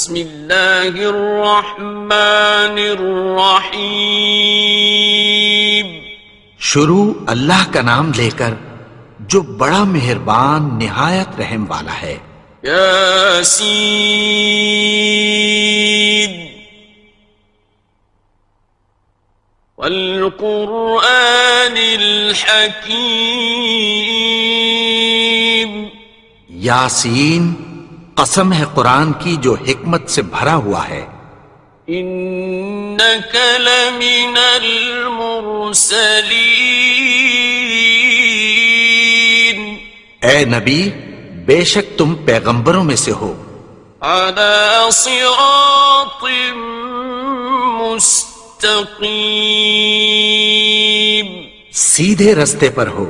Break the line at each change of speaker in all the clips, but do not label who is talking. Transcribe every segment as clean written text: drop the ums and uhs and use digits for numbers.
بسم اللہ الرحمن الرحیم.
شروع اللہ کا نام لے کر جو بڑا مہربان نہایت رحم والا ہے.
یاسین والقرآن الحکیم.
یاسین قسم ہے قرآن کی جو حکمت سے بھرا ہوا ہے.
انک لمن المرسلین.
اے نبی بے شک تم پیغمبروں میں سے ہو.
علی صراط مستقیم.
سیدھے رستے پر ہو.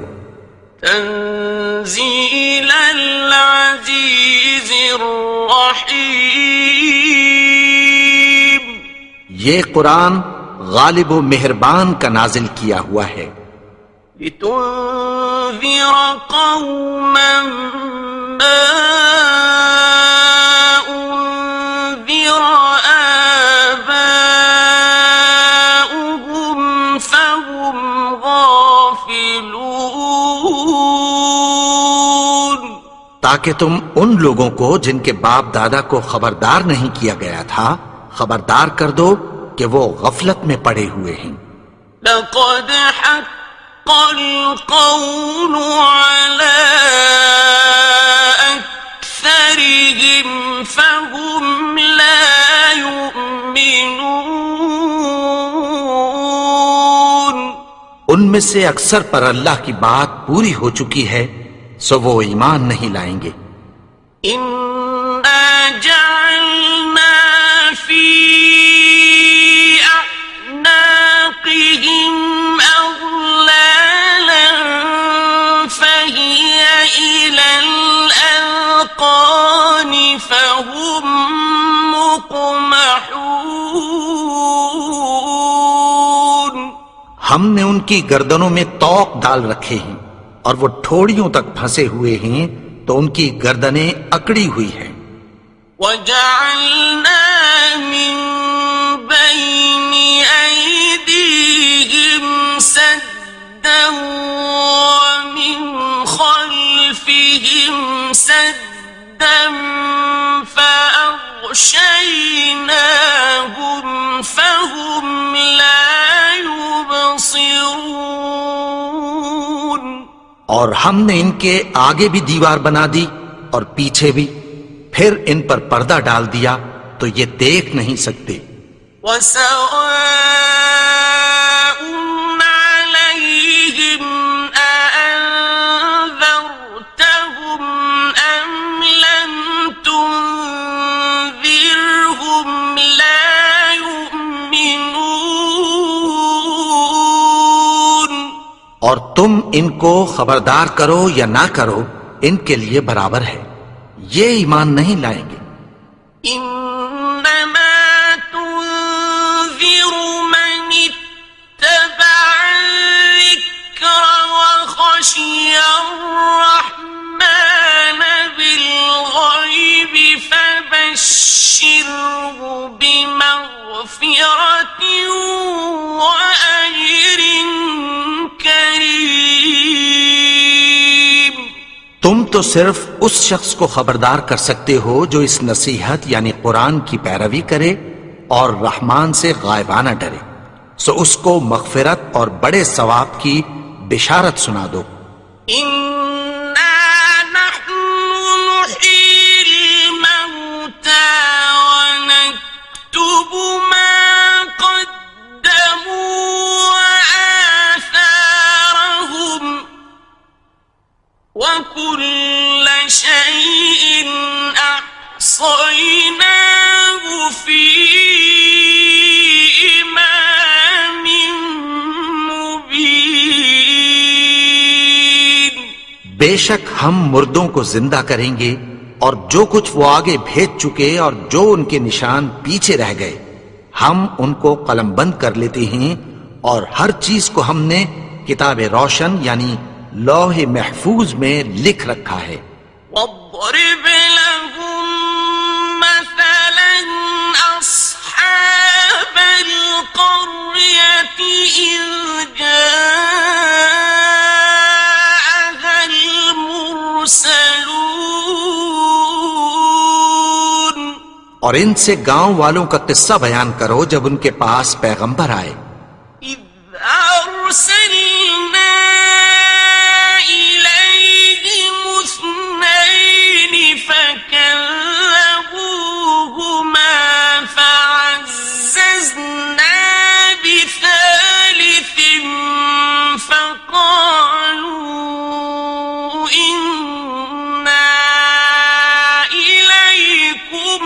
تنزیل العزیز الرحیم.
یہ قرآن غالب و مہربان کا نازل کیا ہوا ہے.
لتنذر قوما ما انذر آباؤهم فهم غافلون.
تاکہ تم ان لوگوں کو جن کے باپ دادا کو خبردار نہیں کیا گیا تھا خبردار کر دو کہ وہ غفلت میں پڑے ہوئے ہیں.
لقد حق القول على أكثرهم فهم لا يؤمنون.
ان میں سے اکثر پر اللہ کی بات پوری ہو چکی ہے سو وہ ایمان نہیں لائیں گے.
إنا جعلنا في أعناقهم أغلالا فهي إلى الأذقان فهم مقمحون.
ہم نے ان کی گردنوں میں طوق ڈال رکھے ہیں اور وہ ٹھوڑیوں تک پھنسے ہوئے ہیں تو ان کی گردنیں اکڑی ہوئی ہیں.
وَجَعَلْنَا مِن بَيْنِ أَيْدِيهِمْ سَدًّا وَمِنْ خَلْفِهِمْ سَدًّا فَأَغْشَيْنَاهُمْ فَهُمْ لَا يُبْصِرُونَ.
اور ہم نے ان کے آگے بھی دیوار بنا دی اور پیچھے بھی، پھر ان پر پردہ ڈال دیا تو یہ دیکھ نہیں سکتے.
وَسَوَاءٌ عَلَيْهِمْ أَأَنذَرْتَهُمْ أَمْ لَمْ تُنذِرْهُمْ لَا يُؤْمِنُونَ.
اور تم ان کو خبردار کرو یا نہ کرو ان کے لیے برابر ہے، یہ ایمان نہیں لائیں گے.
إنما تنذر من اتبع الذكر وخشي الرحمن بالغيب فبشره بمغفرة وأجر كريم.
تم تو صرف اس شخص کو خبردار کر سکتے ہو جو اس نصیحت یعنی قرآن کی پیروی کرے اور رحمان سے غائبانہ ڈرے، سو اس کو مغفرت اور بڑے ثواب کی بشارت سنا دو.
إنا نحن نحيي الموتى ونكتب ما قدموا وآثارهم وكل شيء أحصيناه في إمام مبين.
بے شک ہم مردوں کو زندہ کریں گے اور جو کچھ وہ آگے بھیج چکے اور جو ان کے نشان پیچھے رہ گئے ہم ان کو قلم بند کر لیتے ہیں اور ہر چیز کو ہم نے کتاب روشن یعنی لوح محفوظ میں لکھ رکھا ہے.
واضرب لهم مثلا
اور ان سے گاؤں والوں کا قصہ بیان کرو جب ان کے پاس پیغمبر آئے.
إذ أرسلنا إليهم اثنين فكذبوهما فعززنا بثالث فقالوا إنا إليكم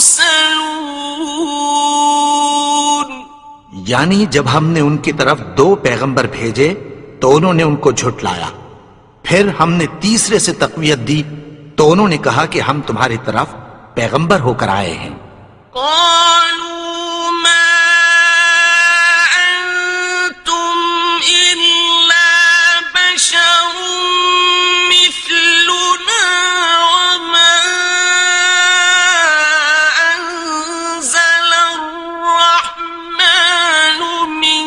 مرسلون.
یعنی جب ہم نے ان کی طرف 2 پیغمبر بھیجے تو انہوں نے ان کو جھٹلایا. پھر ہم نے تیسرے سے تقویت دی تو انہوں نے کہا کہ ہم تمہاری طرف پیغمبر ہو کر آئے ہیں.
قالوا ما أنتم إلا بشر مثلنا وما أنزل الرحمن من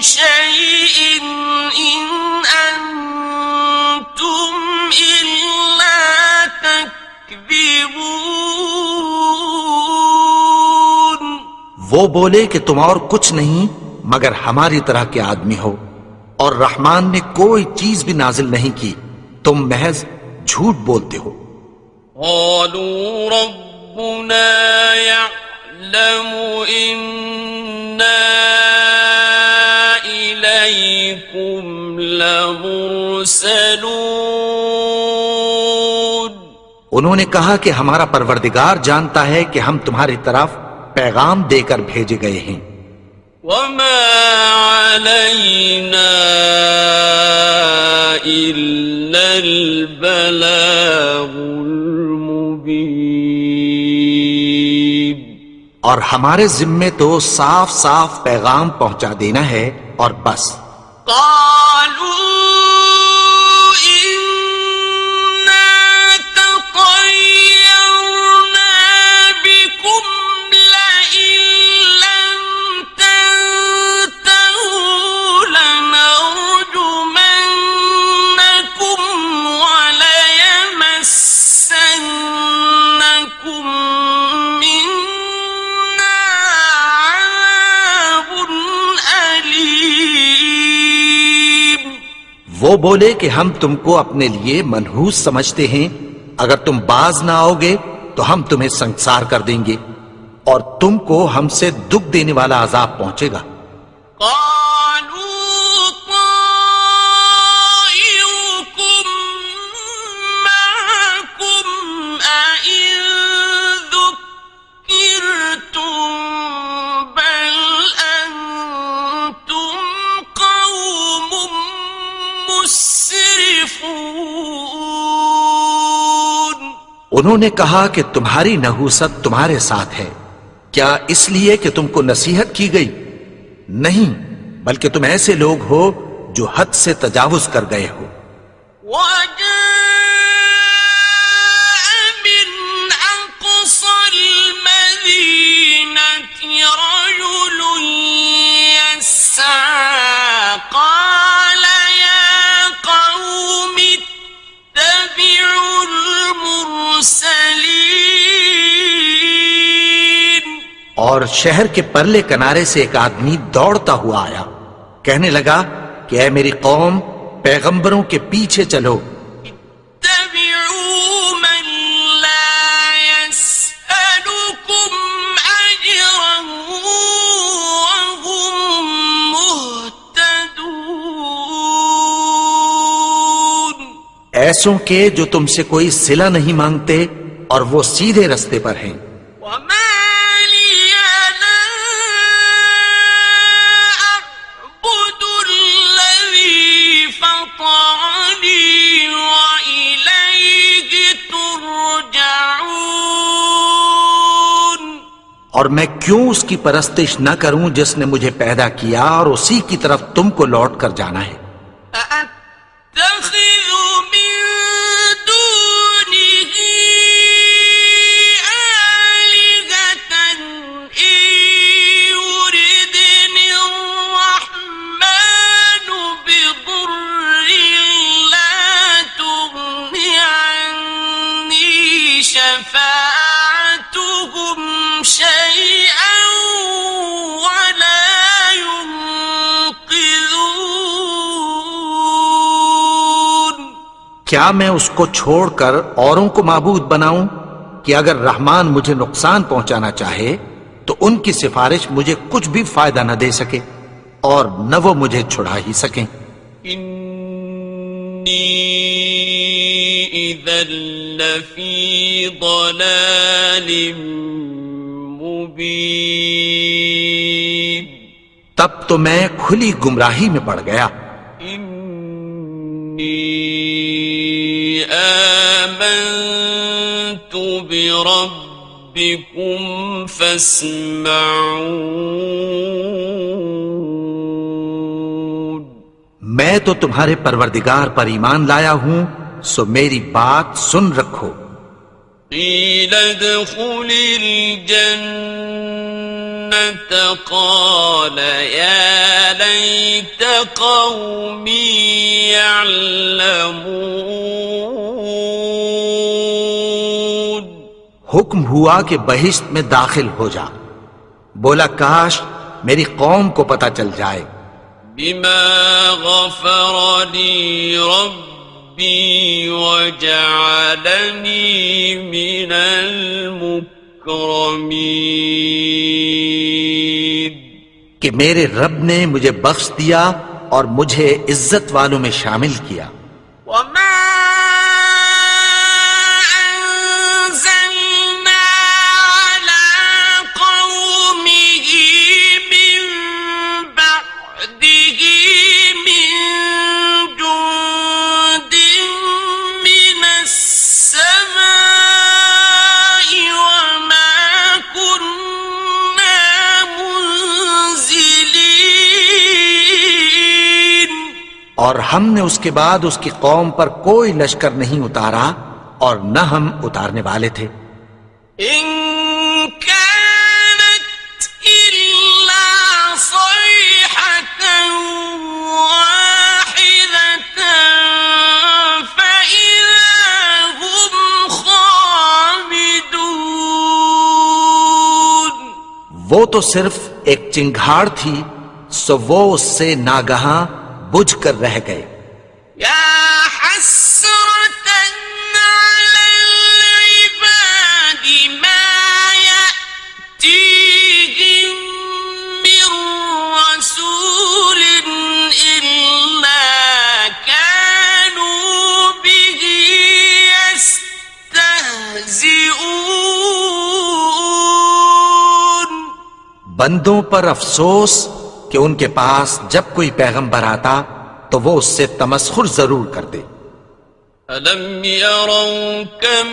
شيء إن أنتم إلا تكذبون.
وہ بولے کہ تم اور کچھ نہیں مگر ہماری طرح کے آدمی ہو اور رحمان نے کوئی چیز بھی نازل نہیں کی، تم محض جھوٹ بولتے ہو.
قالوا ربنا يعلم إنا إليكم لمرسلون.
انہوں نے کہا کہ ہمارا پروردگار جانتا ہے کہ ہم تمہاری طرف پیغام دے کر بھیجے گئے ہیں.
وما علينا إلا البلاغ المبين.
اور ہمارے ذمے تو صاف صاف پیغام پہنچا دینا ہے اور بس.
قالوا إنا تطيرنا بكم لئن لم تنتهوا لنرجمنكم وليمسنكم منا عذاب أليم.
وہ بولے کہ ہم تم کو اپنے لیے منحوس سمجھتے ہیں، اگر تم باز نہ آؤ گے تو ہم تمہیں سنسار کر دیں گے اور تم کو ہم سے دکھ دینے والا عذاب پہنچے گا.
قالوا طائركم معكم أئن ذكرتم بل أنتم قوم مسرفون.
انہوں نے کہا کہ تمہاری نحوست تمہارے ساتھ ہے، کیا اس لیے کہ تم کو نصیحت کی گئی؟ نہیں، بلکہ تم ایسے لوگ ہو جو حد سے تجاوز کر گئے ہو.
وجاء من أقصى المدينة رجل يسعى قال يا قوم اتبعوا المرسلين.
اور شہر کے پرلے کنارے سے ایک آدمی دوڑتا ہوا آیا، کہنے لگا کہ اے میری قوم، پیغمبروں کے پیچھے چلو.
اتبعوا من لا يسألكم أجرا وهم مهتدون.
ایسوں کے جو تم سے کوئی صلہ نہیں مانگتے اور وہ سیدھے رستے پر ہیں.
وما لي لا أعبد الذي فطرني وإليه ترجعون.
اور میں کیوں اس کی پرستش نہ کروں جس نے مجھے پیدا کیا اور اسی کی طرف تم کو لوٹ کر جانا ہے.
أأتخذ من دونه آلهة إن يردني الرحمن بضر لا تغن عني شفاعتهم
کیا میں اس کو چھوڑ کر اوروں کو معبود بناؤں کہ اگر رحمان مجھے نقصان پہنچانا چاہے تو ان کی سفارش مجھے کچھ بھی فائدہ نہ دے سکے اور نہ وہ مجھے چھڑا ہی سکیں؟
انی اذا لفی ضلال مبین،
تب تو میں کھلی گمراہی میں پڑ گیا۔
انی آمنت بربکم فاسمعون،
میں تو تمہارے پروردگار پر ایمان لایا ہوں، سو میری بات سن رکھو۔
قیل ادخل الجنة قال یا لیت قومی یعلمون،
حکم ہوا کہ بہشت میں داخل ہو جا، بولا کاش میری قوم کو پتہ چل جائے۔
بما غفر لی ربی وجعلنی من المکرمین،
کہ میرے رب نے مجھے بخش دیا اور مجھے عزت والوں میں شامل کیا۔
وما أنزلنا على قومه من بعده من جند من السماء وما كنا منزلين،
اور ہم نے اس کے بعد اس کی قوم پر کوئی لشکر نہیں اتارا اور نہ ہم اتارنے والے تھے۔
إن كانت إلا صيحة واحدة فإذا هم خامدون،
وہ تو صرف ایک چنگھاڑ تھی، سو وہ اس سے ناگہاں بجھ کر رہ گئے۔
يا حسرة على العباد ما يأتيهم من رسول إلا كانوا به يستهزئون،
بندوں پر افسوس کہ ان کے پاس جب کوئی پیغمبر آتا تو وہ اس سے تمسخر ضرور کرتے۔
أَلَمْ يَرَوْا كَمْ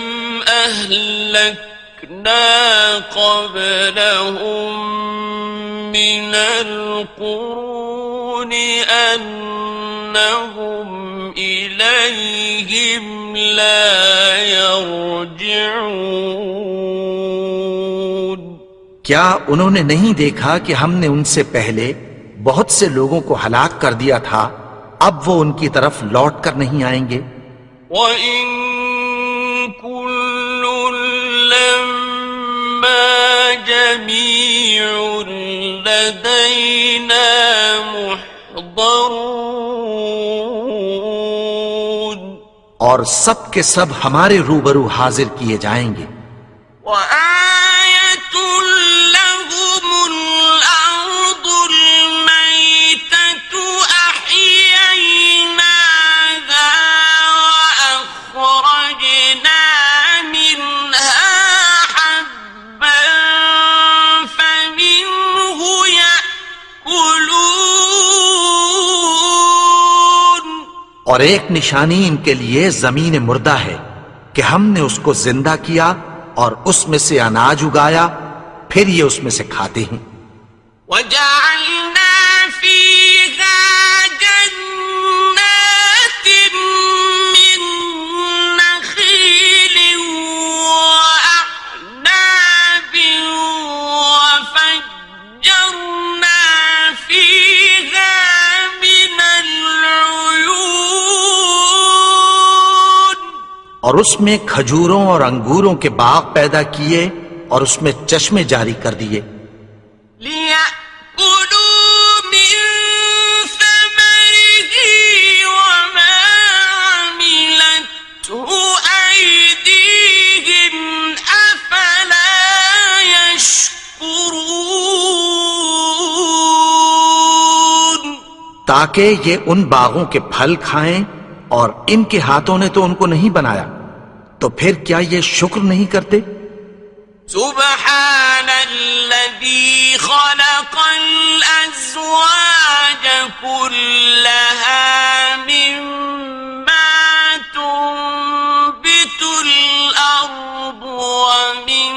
أَهْلَكْنَا قَبْلَهُمْ مِنَ الْقُرُونِ أَنَّهُمْ إِلَيْهِمْ لَا يَرْجِعُونَ،
کیا انہوں نے نہیں دیکھا کہ ہم نے ان سے پہلے بہت سے لوگوں کو ہلاک کر دیا تھا، اب وہ ان کی طرف لوٹ کر نہیں آئیں گے؟
وَإِن كُلٌّ لَّمَّا جَمِيعٌ لَّدَيْنَا مُحْضَرُونَ،
اور سب کے سب ہمارے روبرو حاضر کیے جائیں گے۔
وَآيَةٌ لَّهُمُ الْأَرْضُ الْمَيْتَةُ أَحْيَيْنَاهَا وَأَخْرَجْنَا مِنْهَا حَبًّا فَمِنْهُ يَأْكُلُونَ،
اور ایک نشانی ان کے لیے زمین مردہ ہے کہ ہم نے اس کو زندہ کیا اور اس میں سے اناج اگایا، پھر یہ اس میں سے کھاتے ہیں۔
وَجَعَلْنَا فِيهَا جَنَّاتٍ مِّن نَّخِيلٍ وَأَعْنَابٍ وَفَجَّرْنَا فِيهَا مِنَ الْعُيُونِ،
اور اس میں کھجوروں اور انگوروں کے باغ پیدا کیے اور اس میں چشمے جاری کر دیے۔
لِيَأْكُلُوا مِن ثَمَرِهِ وَمَا عَمِلَتْهُ
تاکہ یہ ان باغوں کے پھل کھائیں، اور ان کے ہاتھوں نے تو ان کو نہیں بنایا، تو پھر کیا یہ شکر نہیں کرتے؟
سبحان الذي خلق الأزواج كلها مما تنبت الأرض ومن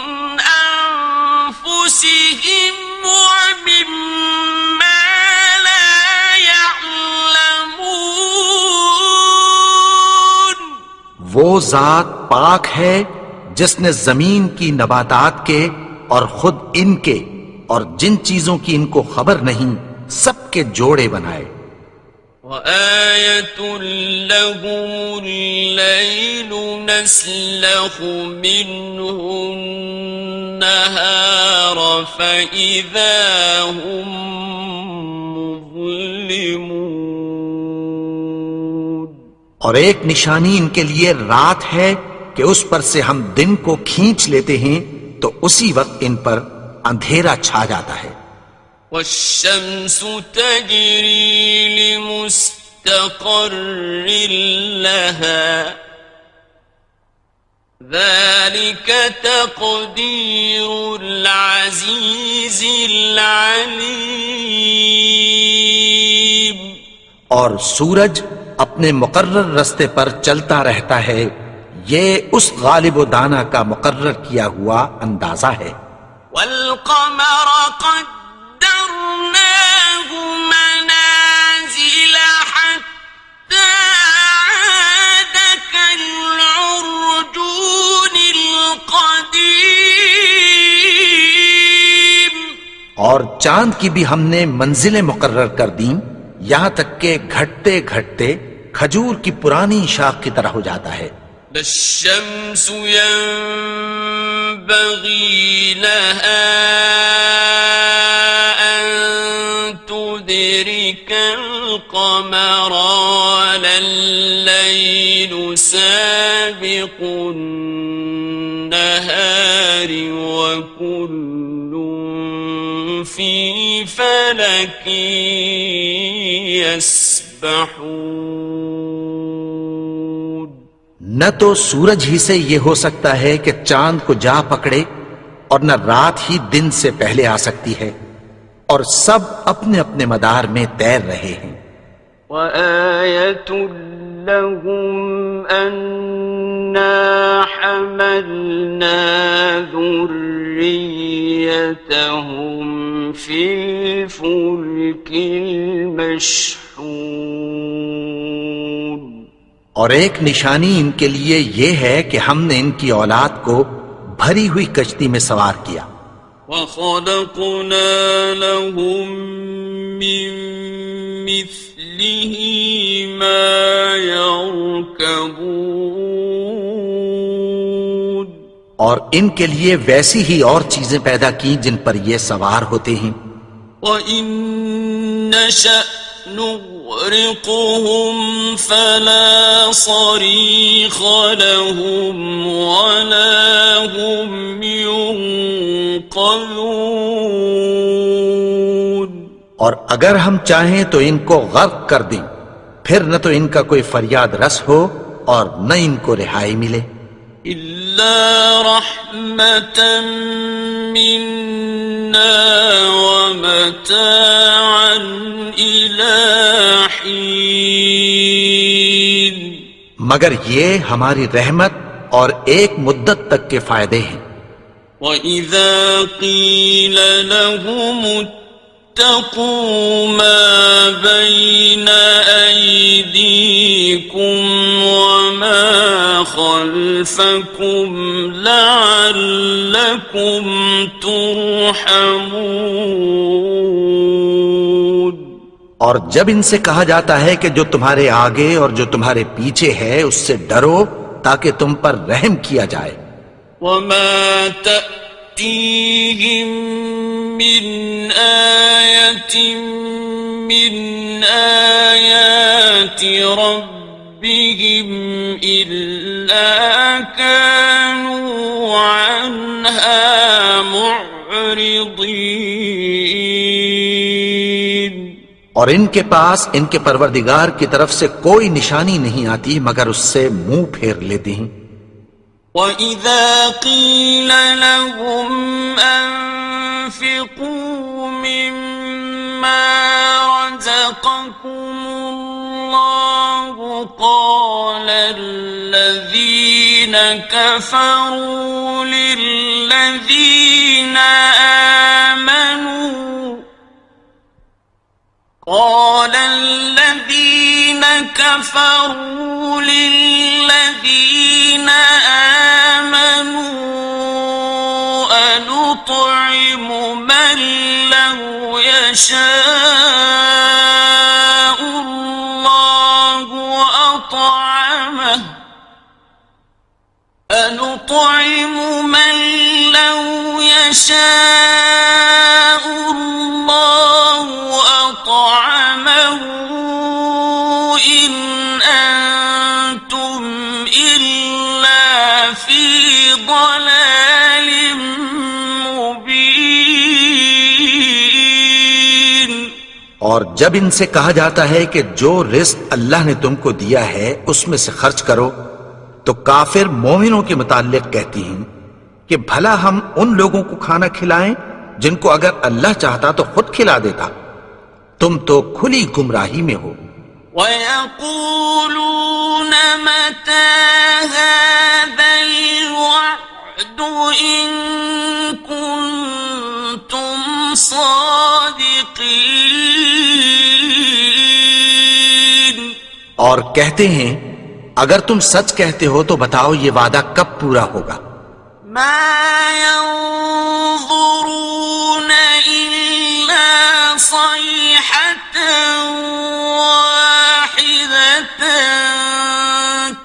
أنفسهم ومما لا يعلمون.
وہ ذات پاک ہے جس نے زمین کی نباتات کے اور خود ان کے اور جن چیزوں کی ان کو خبر نہیں سب کے جوڑے بنائے.
وَآيَةٌ لَهُمُ اللَّيْلُ نَسْلَخُ مِنْهُ النَّهَارَ فَإِذَا هُمْ مُظْلِمُونَ.
اور ایک نشانی ان کے لیے رات ہے کہ اس پر سے ہم دن کو کھینچ لیتے ہیں تو اسی وقت ان پر اندھیرا چھا جاتا ہے.
وَالشَّمْسُ تَجْرِي لِمُسْتَقَرٍّ لَهَا ذَلِكَ تَقْدِيرُ الْعَزِيزِ الْعَلِيمِ.
اور سورج اپنے مقرر رستے پر چلتا رہتا ہے، یہ اس غالب و دانا کا مقرر کیا ہوا اندازہ ہے.
وَالْقَمَرَ قَدَّرْنَاهُ مَنَازِلَ حَتَّى عَادَ كَالْعُرْجُونِ الْقَدِيمِ.
اور چاند کی بھی ہم نے منزلیں مقرر کر دیں، یہاں تک کہ گھٹتے گھٹتے کھجور کی پرانی شاخ کی طرح ہو جاتا ہے.
الشمس ينبغي لها أن تدرك القمر ولا الليل سابق النهار وكل في فلك يسبحون.
نہ تو سورج ہی سے یہ ہو سکتا ہے کہ چاند کو جا پکڑے، اور نہ رات ہی دن سے پہلے آ سکتی ہے، اور سب اپنے اپنے مدار میں تیر رہے ہیں.
وَآيَةٌ لَهُمْ أَنَّا حَمَلْنَا ذُرِّيَّتَهُمْ فِي الْفُلْكِ الْمَشْحُونِ.
اور ایک نشانی ان کے لیے یہ ہے کہ ہم نے ان کی اولاد کو بھری ہوئی کشتی میں سوار کیا.
وَخَلَقْنَا لَهُم مِّن مِّثْلِهِ مَا يَرْكَبُونَ.
اور ان کے لیے ویسی ہی اور چیزیں پیدا کی جن پر یہ سوار ہوتے ہیں.
وَإِن نَّشَأْ نُغْرِقْهُمْ فَلَا صَرِيخَ لَهُمْ وَلَا هُمْ يُنقَذُونَ.
اور اگر ہم چاہیں تو ان کو غرق کر دیں، پھر نہ تو ان کا کوئی فریاد رس ہو اور نہ ان کو رہائی ملے.
إِلَّا رَحْمَةً مِّنَّا وَمَتَاعًا إِلَىٰ حِينٍ.
مگر یہ ہماری رحمت اور ایک مدت تک کے فائدے ہیں.
وَإِذَا قِيلَ لَهُمُ اتَّقُوا مَا بَيْنَ أَيْدِيكُمْ وَمَا خَلْفَكُمْ لَعَلَّكُمْ تُرْحَمُونَ.
اور جب ان سے کہا جاتا ہے کہ جو تمہارے آگے اور جو تمہارے پیچھے ہے اس سے ڈرو تاکہ تم پر رحم کیا جائے.
وَمَا تَأْتِيهِم مِّنْ آيَةٍ مِّنْ آيَاتِ رَبِّهِمْ إِلَّا كَانُوا عَنْهَا مُعْرِضِينَ.
اور ان کے پاس ان کے پروردگار کی طرف سے کوئی نشانی نہیں آتی مگر اس سے منہ پھیر لیتے ہیں۔
وَإِذَا قِيلَ لَهُمْ أَنفِقُوا مِمَّا رَزَقَكُمُ اللَّهُ قَالَ الَّذِينَ كَفَرُوا لِلَّذِينَ آمنوا أنطعم من لو يشاء الله أطعمه أنطعم من لو يشاء الله أطعمه إن أنتم إلا في ضلال مبين۔
اور جب ان سے کہا جاتا ہے کہ جو رزق اللہ نے تم کو دیا ہے اس میں سے خرچ کرو، تو کافر مومنوں کے متعلق کہتی ہیں کہ بھلا ہم ان لوگوں کو کھانا کھلائیں جن کو اگر اللہ چاہتا تو خود کھلا دیتا، تم تو کھلی گمراہی میں ہو۔
وَيَقُولُونَ مَتَى هَذَا الْوَعْدُ إِن كُنتُمْ صَادِقِينَ۔
اور کہتے ہیں اگر تم سچ کہتے ہو تو بتاؤ یہ وعدہ کب پورا ہوگا؟
مَا يَنظُرُونَ إِلَّا صَيْحَةً وَاحِدَةً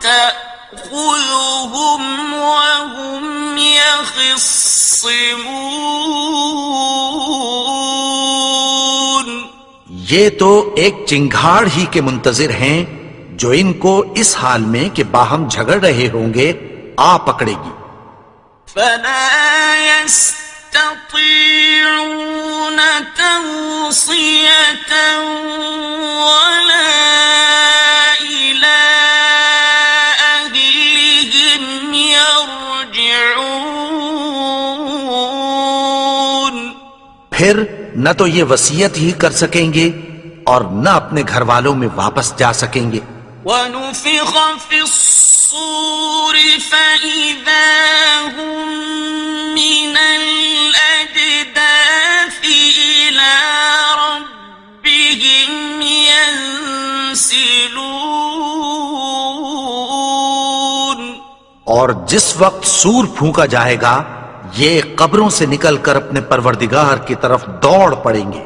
تَأْخُذُهُمْ وَهُمْ يَخِصِّمُونَ۔
یہ تو ایک چنگھاڑ ہی کے منتظر ہیں جو ان کو اس حال میں کہ باہم جھگڑ رہے ہوں گے آ پکڑے گی۔
فَلَا يَسْتَطِيعُونَ تَوْصِيَةً وَلَا إِلَىٰ أَهْلِهِمْ يَرْجِعُونَ۔
پھر نہ تو یہ وصیت ہی کر سکیں گے اور نہ اپنے گھر والوں میں واپس جا سکیں گے۔
وَنُفِخَ فِي الصُّورِ فَإِذَا هُم مِّنَ الْأَجْدَاثِ إِلَىٰ رَبِّهِمْ يَنسِلُونَ۔
اور جس وقت سور پھونکا جائے گا یہ قبروں سے نکل کر اپنے پروردگار کی طرف دوڑ پڑیں گے۔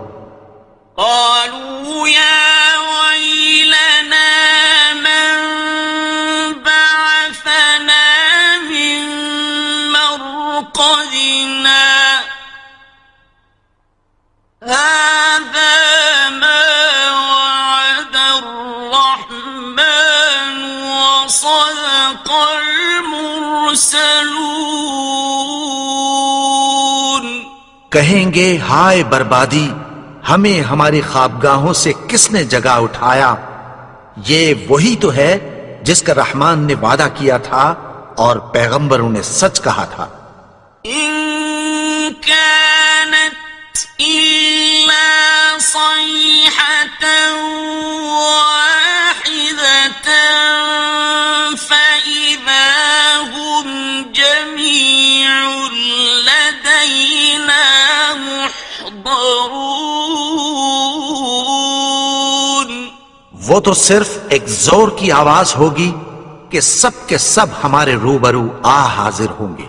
قالوا يا ويلنا من بعثنا من مرقدنا هذا ما وعد الرحمن وصدق المرسلون۔
کہیں گے ہائے بربادی، ہمیں ہماری خوابگاہوں سے کس نے جگا اٹھایا؟ یہ وہی تو ہے جس کا رحمان نے وعدہ کیا تھا اور پیغمبروں نے سچ کہا تھا۔
إن كانت إلا صيحة واحدة فإذا هم جميع لدينا محضرون۔
وہ تو صرف ایک زور کی آواز ہوگی کہ سب کے سب ہمارے روبرو آ حاضر ہوں گے۔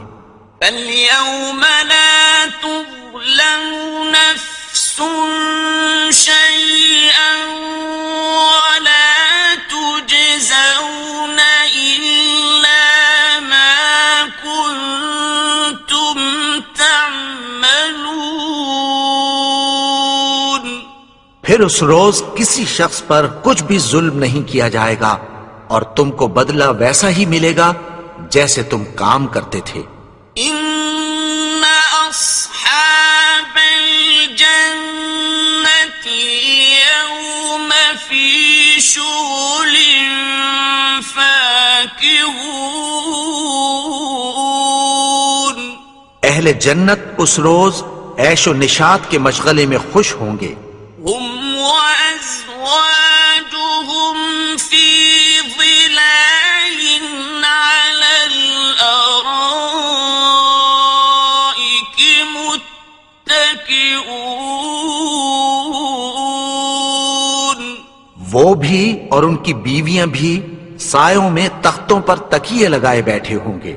فَالْيَوْمَ لَا تُظْلَمُ نَفْسٌ شَيْئًا وَلَا تُجْزَوْنَ إِلَّا مَا كُنتُمْ تَعْمَلُونَ۔
پھر اس روز کسی شخص پر کچھ بھی ظلم نہیں کیا جائے گا اور تم کو بدلہ ویسا ہی ملے گا جیسے تم کام کرتے تھے۔
إِنَّ أَصْحَابَ الْجَنَّةِ الْيَوْمَ شغل فاكهون
اہل جنت اس روز عیش و نشاط کے مشغلے میں خوش ہوں گے.
هم وأزواجهم في ظلال على الأرائك متكئون
وہ بھی اور ان کی بیویاں بھی سایوں میں تختوں پر تکیے لگائے بیٹھے ہوں گے.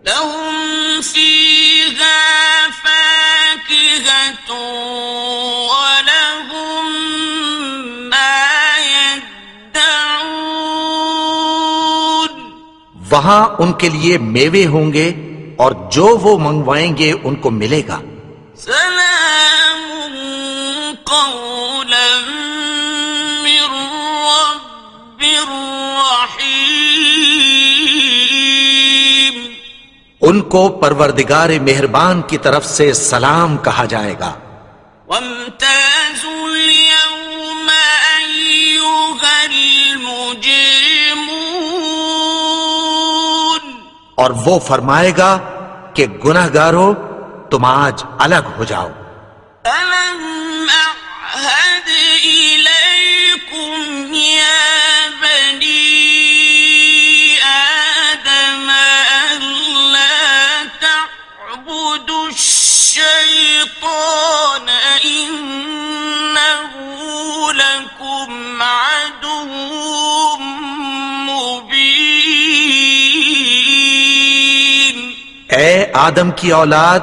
لهم فيها فاكهة ولهم ما يدعون
وہاں ان کے لیے میوے ہوں گے اور جو وہ منگوائیں گے ان کو ملے گا.
سلام قولا من رب رحيم
ان کو پروردگار مہربان کی طرف سے سلام کہا جائے گا.
وامتازوا اليوم أيها المجرمون
اور وہ فرمائے گا کہ گناہگارو تم آج الگ ہو جاؤ.
ألم أعهد إليكم يا بني آدم ألا تعبدوا الشيطان إنه لكم عدو مبين
اے آدم کی اولاد،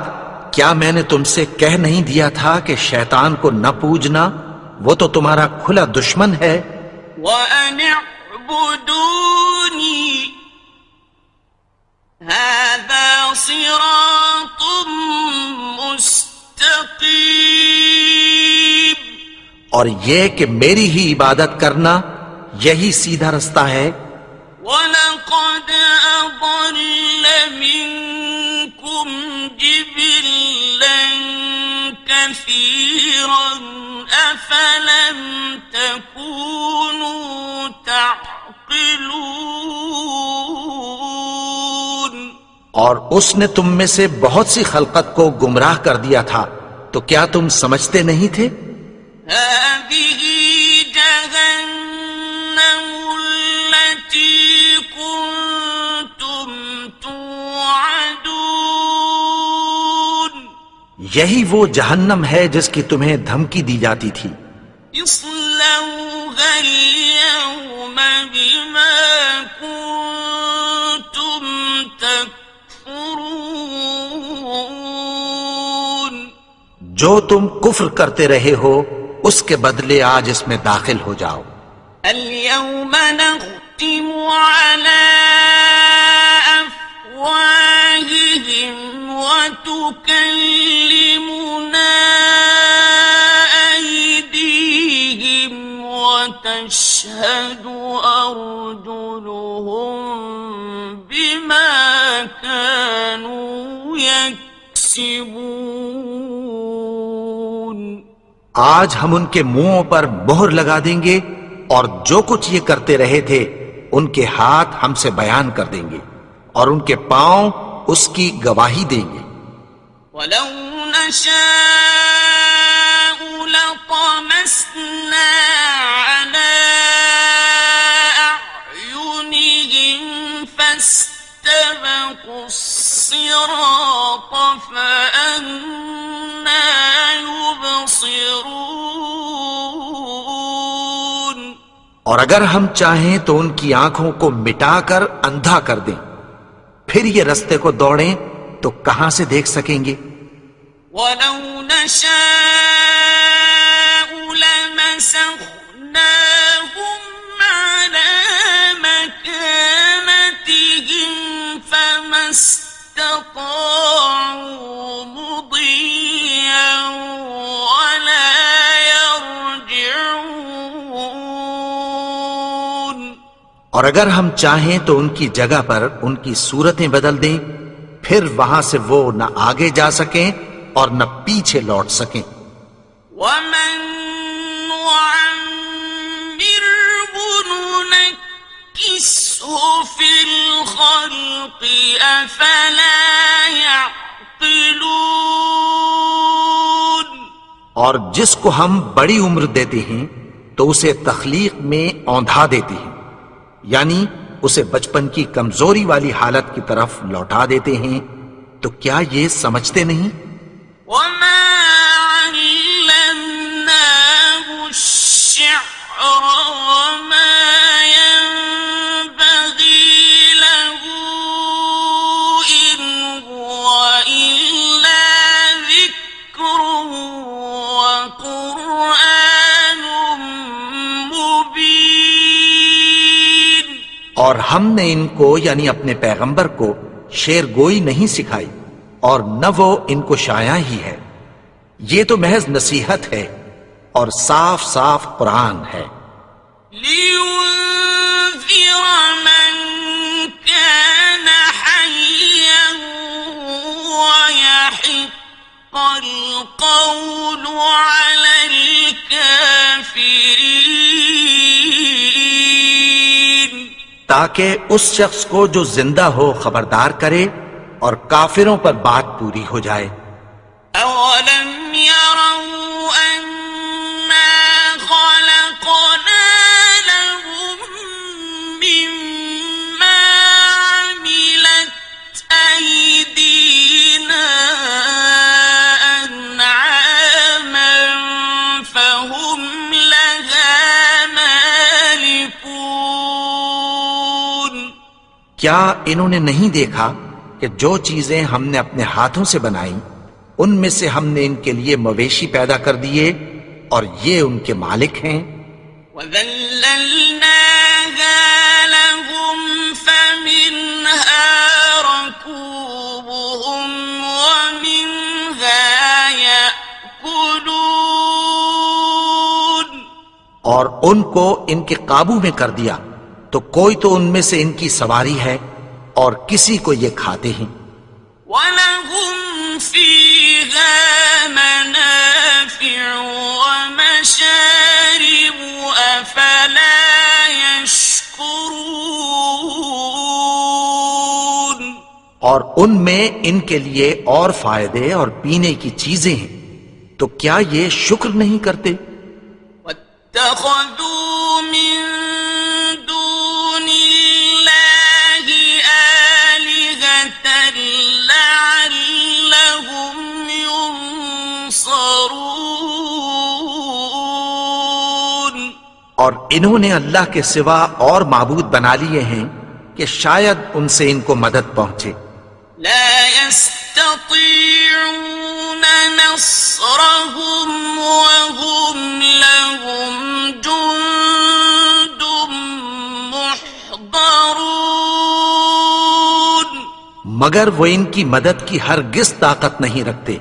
کیا میں نے تم سے کہہ نہیں دیا تھا کہ شیطان کو نہ پوجنا، وہ تو تمہارا کھلا دشمن ہے.
وَأَنِ اعْبُدُونِي هَذَا صِرَاطٌ مُسْتَقِيمٌ
اور یہ کہ میری ہی عبادت کرنا یہی سیدھا رستہ ہے.
وَلَقَدْ أَضَلَّ مِنكُمْ جِبِلًّا كَثِيرًا أَفَلَمْ تَكُونُوا تَعْقِلُونَ
اور اس نے تم میں سے بہت سی خلقت کو گمراہ کر دیا تھا، تو کیا تم سمجھتے نہیں تھے؟
هذه جهنم التي كنتم توعدون
یہی وہ جہنم ہے جس کی تمہیں دھمکی دی جاتی تھی.
اصلوها اليوم بما كنتم تكفرون
جو تم کفر کرتے رہے ہو اس کے بدلے آج اس میں داخل ہو جاؤ.
اليوم نختم على أفواههم وتكلمنا أيديهم وتشهد أرجلهم بما كانوا يكسبون
آج ہم ان کے منہوں پر مہر لگا دیں گے اور جو کچھ یہ کرتے رہے تھے ان کے ہاتھ ہم سے بیان کر دیں گے اور ان کے پاؤں اس کی گواہی دیں گے.
ولو نشاء لطمسنا على أعينهم فاستبقوا الصراط فأنى يبصرون
اور اگر ہم چاہیں تو ان کی آنکھوں کو مٹا کر اندھا کر دیں، پھر یہ رستے کو دوڑیں تو کہاں سے دیکھ سکیں گے؟
ولو نشاء لمسخناهم على مكانتهم فما استطاعوا مضيا ولا يرجعون
اور اگر ہم چاہیں تو ان کی جگہ پر ان کی صورتیں بدل دیں، پھر وہاں سے وہ نہ آگے جا سکیں اور نہ پیچھے لوٹ سکیں.
ومن نعمره ننكسه في الخلق أفلا يعقلون.
اور جس کو ہم بڑی عمر دیتے ہیں تو اسے تخلیق میں اوندھا دیتے ہیں، یعنی اسے بچپن کی کمزوری والی حالت کی طرف لوٹا دیتے ہیں، تو کیا یہ سمجھتے نہیں؟
وما علمناه الشعر وما ينبغي له إن هو إلا ذكر وقرآن مبين.
اور ہم نے ان کو یعنی اپنے پیغمبر کو شعر گوئی نہیں سکھائی اور نہ وہ ان کو شایع ہی ہے، یہ تو محض نصیحت ہے اور صاف صاف قرآن ہے،
لينذر من كان حيا ويحق القول على الكافرين.
تاکہ اس شخص کو جو زندہ ہو خبردار کرے اور کافروں پر بات پوری ہو جائے.
أولم يروا أنا خلقنا لهم مما عملت أيدينا أنعاما فهم لها مالكون.
کیا انہوں نے نہیں دیکھا کہ جو چیزیں ہم نے اپنے ہاتھوں سے بنائیں ان میں سے ہم نے ان کے لیے مویشی پیدا کر دیے اور یہ ان کے مالک ہیں.
وَذَلَّلْنَاهَا لَهُمْ فَمِنْهَا رَكُوبُهُمْ وَمِنْهَا يَأْكُلُونَ.
اور ان کو ان کے قابو میں کر دیا تو کوئی تو ان میں سے ان کی سواری ہے اور کسی کو یہ کھاتے ہیں.
وَلَهُمْ فِيهَا مَنَافِعُ وَمَشَارِبُ أَفَلَا يَشْكُرُونَ.
اور ان میں ان کے لیے اور فائدے اور پینے کی چیزیں ہیں، تو کیا یہ شکر نہیں کرتے؟
وَاتَّخَذُوا مِن دُونِ اللَّهِ آلِهَةً لَعَلَّهُمْ يُنصَرُونَ.
اور انہوں نے اللہ کے سوا اور معبود بنا لیے ہیں کہ شاید ان سے ان کو مدد پہنچے.
لا يستطيعون نصرهم وهم لهم جند محضرون.
مگر وہ ان کی مدد کی ہرگز طاقت نہیں رکھتے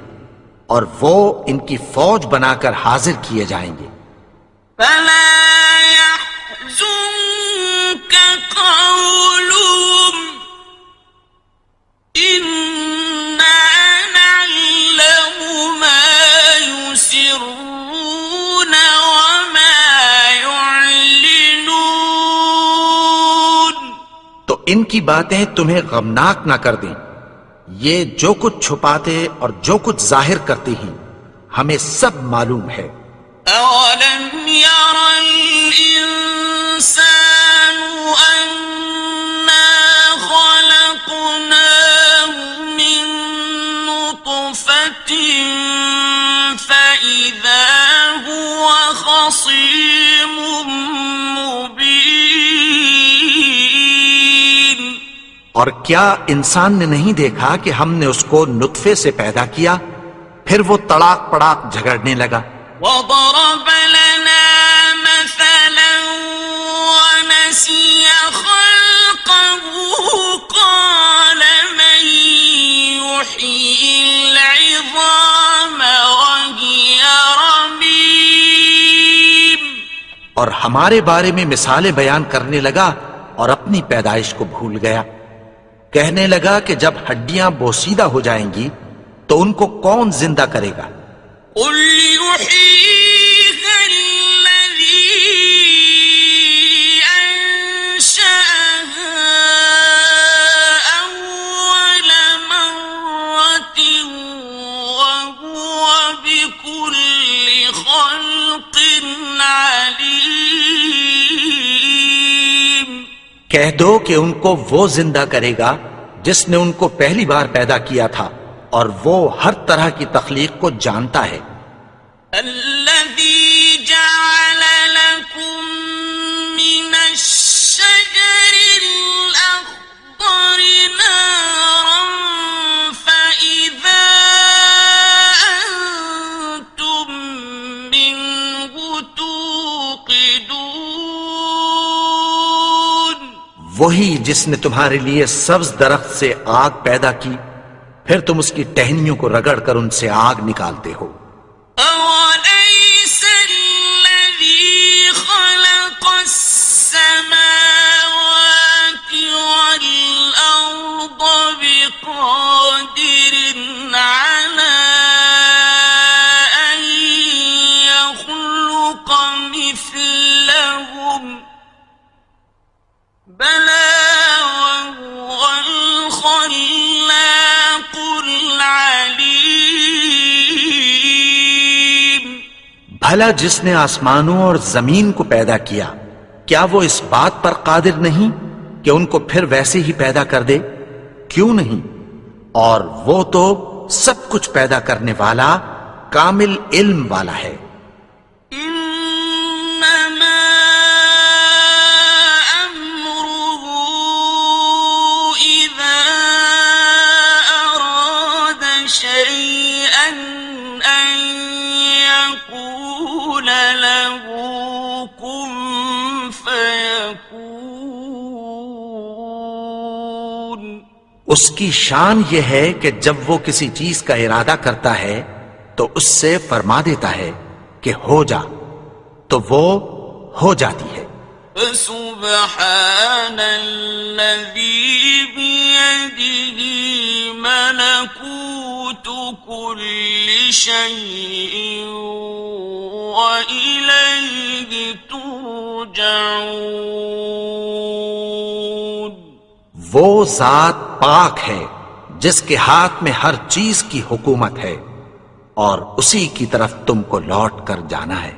اور وہ ان کی فوج بنا کر حاضر کیے جائیں گے.
فلا يحزنك قولهم إنا نعلم ما يسرون وما يعلنون.
تو ان کی باتیں تمہیں غمناک نہ کر دیں، یہ جو کچھ چھپاتے اور جو کچھ ظاہر کرتے ہیں ہمیں سب معلوم ہے.
أولم ير الإنسان أنا خلقناه من نطفة فإذا هو خصيم مبين.
اور کیا انسان نے نہیں دیکھا کہ ہم نے اس کو نطفے سے پیدا کیا پھر وہ تڑاک پڑاک جھگڑنے لگا.
وضرب لنا مثلا ونسي خلقه قال من يحيي العظام وهي رميم.
اور ہمارے بارے میں مثالیں بیان کرنے لگا اور اپنی پیدائش کو بھول گیا. کہنے لگا کہ جب ہڈیاں بوسیدہ ہو جائیں گی تو ان کو کون زندہ کرے گا؟
قل يحييها الذي أنشأها
کہہ دو کہ ان کو وہ زندہ کرے گا جس نے ان کو پہلی بار پیدا کیا تھا، اور وہ ہر طرح کی تخلیق کو جانتا ہے۔
الذي جعل لكم من الشجر الأخضر نارا فإذا أنتم منه توقدون،
وہی جس نے تمہارے لیے سبز درخت سے آگ پیدا کی، پھر تم اس کی ٹہنیوں کو رگڑ کر ان سے آگ نکالتے ہو۔
أوليس الذي خلق السماوات والأرض بقادر على أن يخلق مثلهم بلى وهو الخلاق العليم۔
بھلا جس نے آسمانوں اور زمین کو پیدا کیا، کیا وہ اس بات پر قادر نہیں کہ ان کو پھر ویسے ہی پیدا کر دے؟ کیوں نہیں؟ اور وہ تو سب کچھ پیدا کرنے والا، کامل علم والا ہے۔
إنما أمره إذا أراد شيئا أن يقول له كن فيكون۔
اس کی شان یہ ہے کہ جب وہ کسی چیز کا ارادہ کرتا ہے تو اس سے فرما دیتا ہے کہ ہو جا، تو وہ ہو جاتی ہے۔
فسبحان الذي بيده ملكوت كل شيء وإليه ترجعون۔
وہ ذات پاک ہے جس کے ہاتھ میں ہر چیز کی حکومت ہے، اور اسی کی طرف تم کو لوٹ کر جانا ہے۔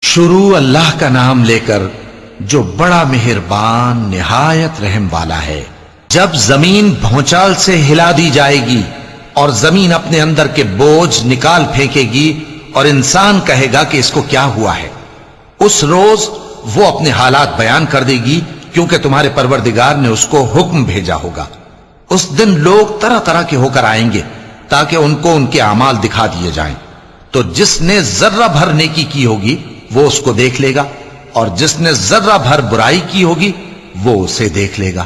شروع اللہ کا نام لے کر جو بڑا مہربان نہایت رحم والا ہے۔ جب زمین بھونچال سے ہلا دی جائے گی اور زمین اپنے اندر کے بوجھ نکال پھینکے گی اور انسان کہے گا کہ اس کو کیا ہوا ہے، اس روز وہ اپنے حالات بیان کر دے گی، کیونکہ تمہارے پروردگار نے اس کو حکم بھیجا ہوگا۔ اس دن لوگ طرح طرح کے ہو کر آئیں گے تاکہ ان کو ان کے اعمال دکھا دیے جائیں، تو جس نے ذرہ بھر نیکی کی ہوگی وہ اس کو دیکھ لے گا، اور جس نے ذرہ بھر برائی کی ہوگی وہ اسے دیکھ لے گا۔